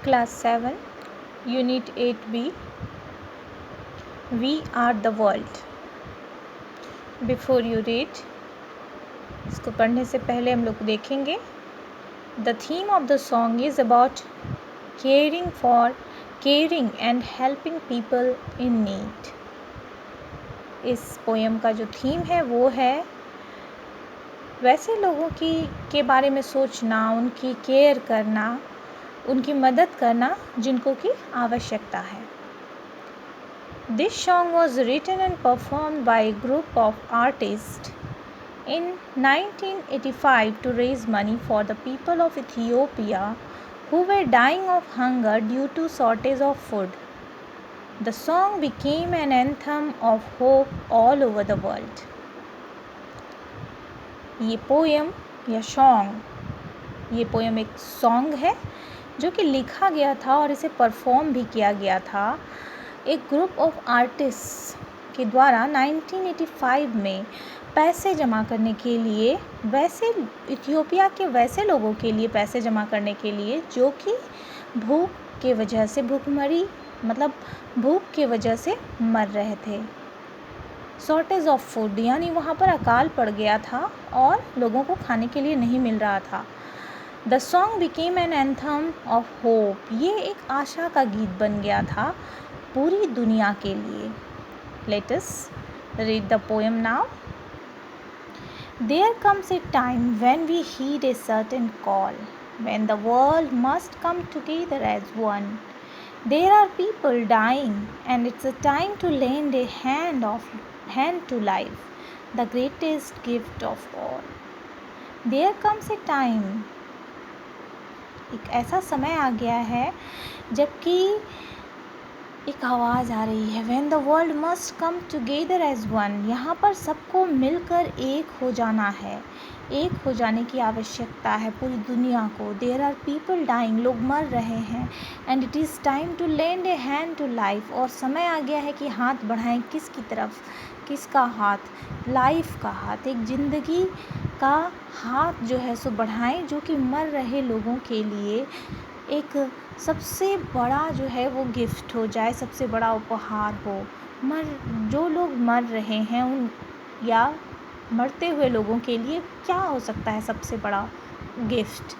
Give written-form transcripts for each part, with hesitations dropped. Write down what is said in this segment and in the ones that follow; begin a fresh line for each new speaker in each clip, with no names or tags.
Class 7, Unit 8B, We Are the World. Before you read, इसको पढ़ने से पहले हम लोग देखेंगे. The theme of the song is about caring and helping people in need. इस पोएम का जो थीम है वो है वैसे लोगों के बारे में सोचना, उनकी केयर करना, उनकी मदद करना जिनको की आवश्यकता है. This song was written and performed by a group of artists in 1985 to raise money for the people of Ethiopia who were dying of hunger due to shortage of food. The song became an anthem of hope all over the world. ये poem एक song है जो कि लिखा गया था और इसे परफॉर्म भी किया गया था एक ग्रुप ऑफ आर्टिस्ट के द्वारा 1985 में पैसे जमा करने के लिए, वैसे इथियोपिया के वैसे लोगों के लिए पैसे जमा करने के लिए जो कि भूख के वजह से मर रहे थे. शॉर्टेज ऑफ फूड यानी वहाँ पर अकाल पड़ गया था और लोगों को खाने के लिए नहीं मिल रहा था. The song became an anthem of hope. ये एक आशा का गीत बन गया था पूरी दुनिया के लिए. Let us read the poem now. There comes a time when we heed a certain call, when the world must come together as one. There are people dying, and it's a time to lend a hand to life, the greatest gift of all. There comes a time. एक ऐसा समय आ गया है जबकि एक आवाज़ आ रही है. When the world must come together as one. यहाँ पर सबको मिलकर एक हो जाना है, एक हो जाने की आवश्यकता है पूरी दुनिया को. There are people dying. लोग मर रहे हैं. And it is time to lend a hand to life. और समय आ गया है कि हाथ बढ़ाएं. किसकी तरफ? किसका हाथ? लाइफ का हाथ. एक ज़िंदगी का हाथ जो है सो बढ़ाएं जो कि मर रहे लोगों के लिए एक सबसे बड़ा जो है वो गिफ्ट हो जाए, सबसे बड़ा उपहार हो. जो लोग मर रहे हैं उन या मरते हुए लोगों के लिए क्या हो सकता है सबसे बड़ा गिफ्ट?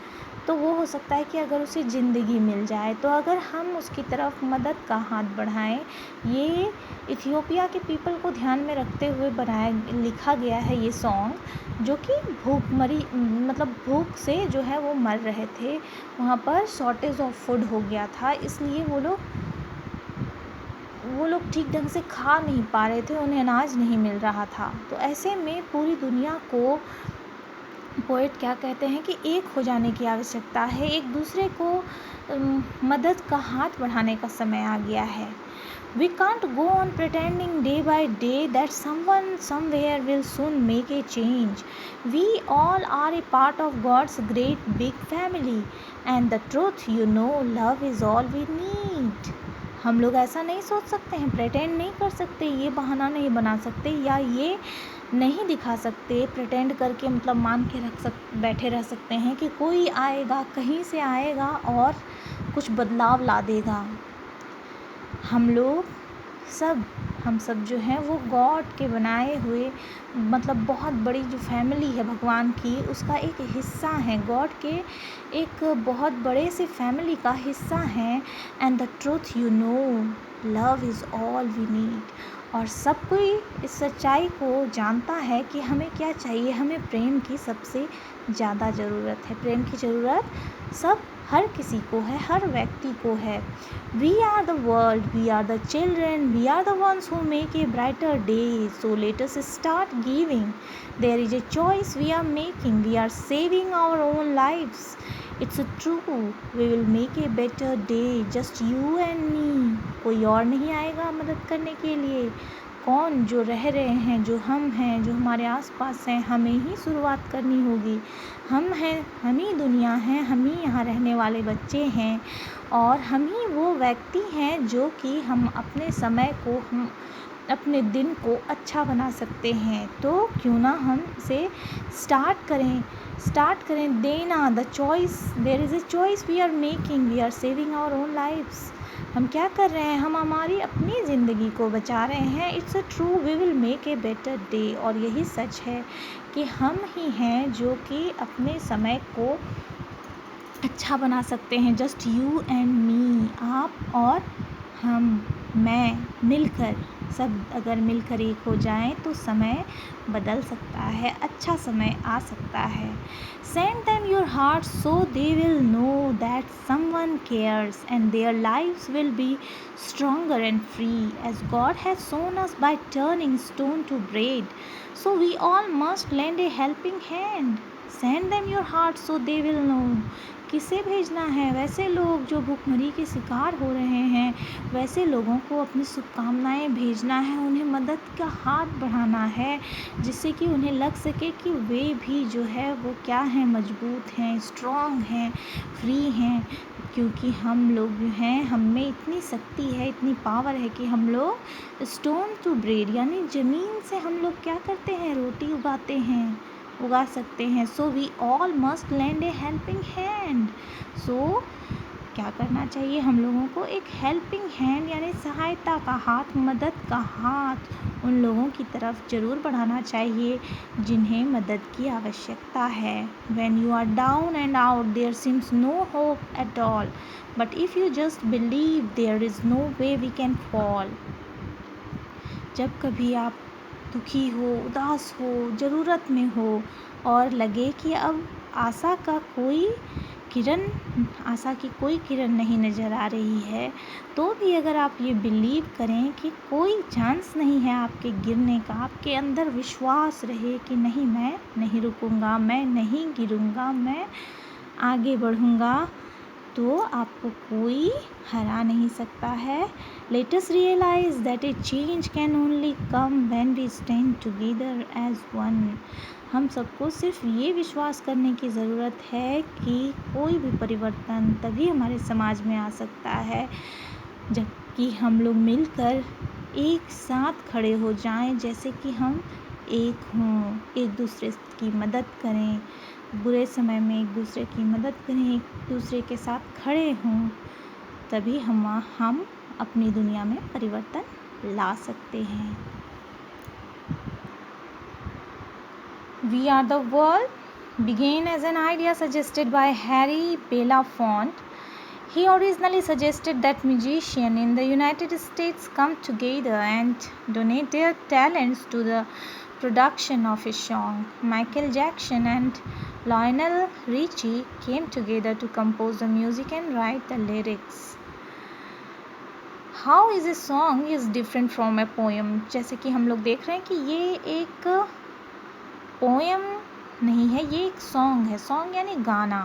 तो वो हो सकता है कि अगर उसे ज़िंदगी मिल जाए. तो अगर हम उसकी तरफ मदद का हाथ बढ़ाएं. ये इथियोपिया के पीपल को ध्यान में रखते हुए लिखा गया है ये सॉन्ग जो कि भूख से जो है वो मर रहे थे. वहाँ पर शॉर्टेज ऑफ फूड हो गया था, इसलिए वो लोग ठीक ढंग से खा नहीं पा रहे थे, उन्हें अनाज नहीं मिल रहा था. तो ऐसे में पूरी दुनिया को पोएट क्या कहते हैं कि एक हो जाने की आवश्यकता है, एक दूसरे को मदद का हाथ बढ़ाने का समय आ गया है. We can't go on pretending day by day that someone somewhere will soon make a change. We all are a part of God's great big family, and the truth, love is all we need. हम लोग ऐसा नहीं सोच सकते हैं, pretend नहीं कर सकते, ये बहाना नहीं बना सकते या ये नहीं दिखा सकते, प्रेटेंड करके मान के बैठे रह सकते हैं कि कोई आएगा, कहीं से आएगा और कुछ बदलाव ला देगा. हम सब जो हैं वो गॉड के बनाए हुए बहुत बड़ी जो फैमिली है भगवान की, उसका एक हिस्सा है. गॉड के एक बहुत बड़े से फैमिली का हिस्सा है. And the truth love is all we need. और सब कोई इस सच्चाई को जानता है कि हमें क्या चाहिए. हमें प्रेम की सबसे ज़्यादा ज़रूरत है. प्रेम की ज़रूरत हर किसी को है, हर व्यक्ति को है. We are the world, we are the children, we are the ones who make a brighter day. So let us start giving. There is a choice we are making. We are saving our own lives. It's true. We will make a better day. Just you and me. कोई और नहीं आएगा मदद करने के लिए. कौन? जो रह रहे हैं, जो हम हैं, जो हमारे आसपास हैं, हमें ही शुरुआत करनी होगी. हम हैं, हम ही दुनिया हैं, हम ही यहाँ रहने वाले बच्चे हैं और हम ही वो व्यक्ति हैं जो कि हम अपने समय को अपने दिन को अच्छा बना सकते हैं। तो क्यों ना हम इसे स्टार्ट करें देना the choice, there is a choice we are making, we are saving our own lifes. हम क्या कर रहे हैं, हम हमारी अपनी ज़िंदगी को बचा रहे हैं। It's a true, we will make a better day. और यही सच है कि हम ही हैं जो कि अपने समय को अच्छा बना सकते हैं। जस्ट यू एंड मी, आप और हम, मैं, मिलकर, सब अगर मिलकर एक हो जाएं तो समय बदल सकता है, अच्छा समय आ सकता है। Send them your heart so they will know that someone cares and their lives will be stronger and free as God has shown us by turning stone to bread. So we all must lend a helping hand. Send them your heart so they will know. किसे भेजना है? वैसे लोग जो भूखमरी के शिकार हो रहे हैं, वैसे लोगों को अपनी शुभकामनाएं भेजना है, उन्हें मदद का हाथ बढ़ाना है, जिससे कि उन्हें लग सके कि वे भी जो है वो क्या हैं, मजबूत हैं, स्ट्रॉन्ग हैं, फ्री हैं। क्योंकि हम लोग जो हैं, हम में इतनी शक्ति है, इतनी पावर है कि हम लोग स्टोन टू ब्रेड यानी ज़मीन से हम लोग क्या करते हैं, रोटी उगा सकते हैं। So we all must lend a helping hand. So क्या करना चाहिए हम लोगों को, एक हेल्पिंग हैंड यानी सहायता का हाथ, मदद का हाथ उन लोगों की तरफ ज़रूर बढ़ाना चाहिए जिन्हें मदद की आवश्यकता है। When you are down and out there seems no hope at all, but if you just believe there is no way we can fall. जब कभी आप दुखी हो, उदास हो, ज़रूरत में हो और लगे कि अब आशा की कोई किरण नहीं नज़र आ रही है, तो भी अगर आप ये बिलीव करें कि कोई चांस नहीं है आपके गिरने का, आपके अंदर विश्वास रहे कि नहीं, मैं नहीं रुकूंगा, मैं नहीं गिरूंगा, मैं आगे बढ़ूंगा, तो आपको कोई हरा नहीं सकता है। Let us realize that a change can only come when we stand together as one. हम सबको सिर्फ ये विश्वास करने की ज़रूरत है कि कोई भी परिवर्तन तभी हमारे समाज में आ सकता है जबकि हम लोग मिलकर एक साथ खड़े हो जाएं, जैसे कि हम एक हों, एक दूसरे की मदद करें, बुरे समय में एक दूसरे की मदद करें, एक दूसरे के साथ खड़े हों, तभी हम अपनी दुनिया में परिवर्तन ला सकते हैं। We are the world began as an idea suggested by Harry Belafonte. He originally suggested that musicians in the United States come together and donate their talents to the production of a song. Michael Jackson and Lionel Richie came together to compose the music and write the lyrics. How is a song is different from a poem? जैसे कि हम लोग देख रहे हैं कि ये एक पोएम नहीं है, ये एक सॉन्ग है। सॉन्ग यानी गाना,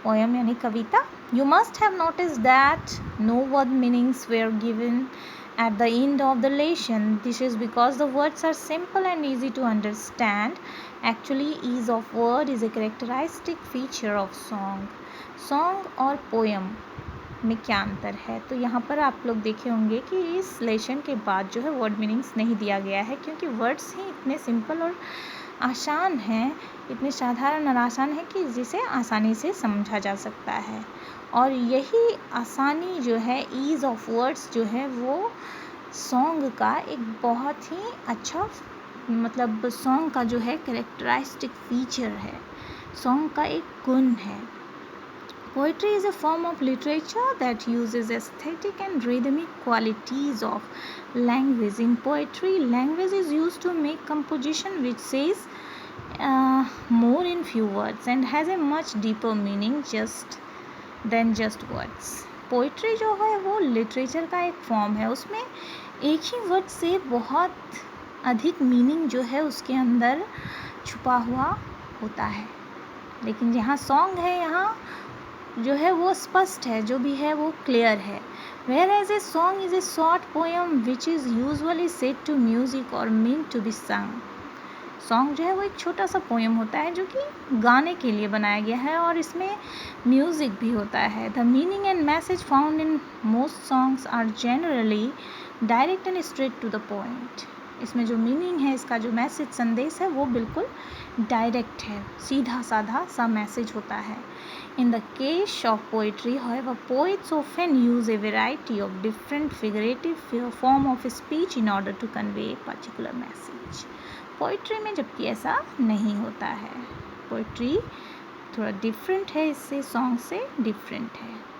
पोएम यानी कविता। You must have noticed that no word meanings were given at the end of the lesson. This is because the words are simple and easy to understand. Actually, ease of word is a characteristic feature of song. Song और poem में क्या अंतर है? तो यहाँ पर आप लोग देखे होंगे कि इस लेसन के बाद जो है वर्ड मीनिंग्स नहीं दिया गया है, क्योंकि वर्ड्स ही इतने सिंपल और आसान हैं, इतने साधारण और आसान है कि जिसे आसानी से समझा जा सकता है। और यही आसानी जो है, ईज़ ऑफ वर्ड्स जो है, वो सॉन्ग का एक बहुत ही अच्छा मतलब सॉन्ग का जो है कैरेक्टरिस्टिक फीचर है, सॉन्ग का एक गुण है। Poetry is a form of literature that uses aesthetic and rhythmic qualities of language. In poetry, language is used to make composition which says more in few words and has a much deeper meaning than just words. Poetry जो है वो literature का एक form है, उसमें एक ही word से बहुत अधिक meaning जो है उसके अंदर छुपा हुआ होता है। लेकिन यहाँ song है, यहाँ जो है वो स्पष्ट है, जो भी है वो क्लियर है। Whereas a song is a short poem which is usually set to music or meant to be sung. Song जो है वो एक छोटा सा पोएम होता है जो कि गाने के लिए बनाया गया है और इसमें म्यूज़िक भी होता है। The meaning and message found in most songs are generally direct and straight to the point. इसमें जो मीनिंग है, इसका जो मैसेज संदेश है वो बिल्कुल डायरेक्ट है, सीधा साधा सा मैसेज होता है। In the case of poetry, however, poets often use a variety of different figurative form of speech in order to convey a particular message. Poetry में जबकि ऐसा नहीं होता है, पोइट्री थोड़ा डिफरेंट है, इससे सॉन्ग से डिफरेंट है।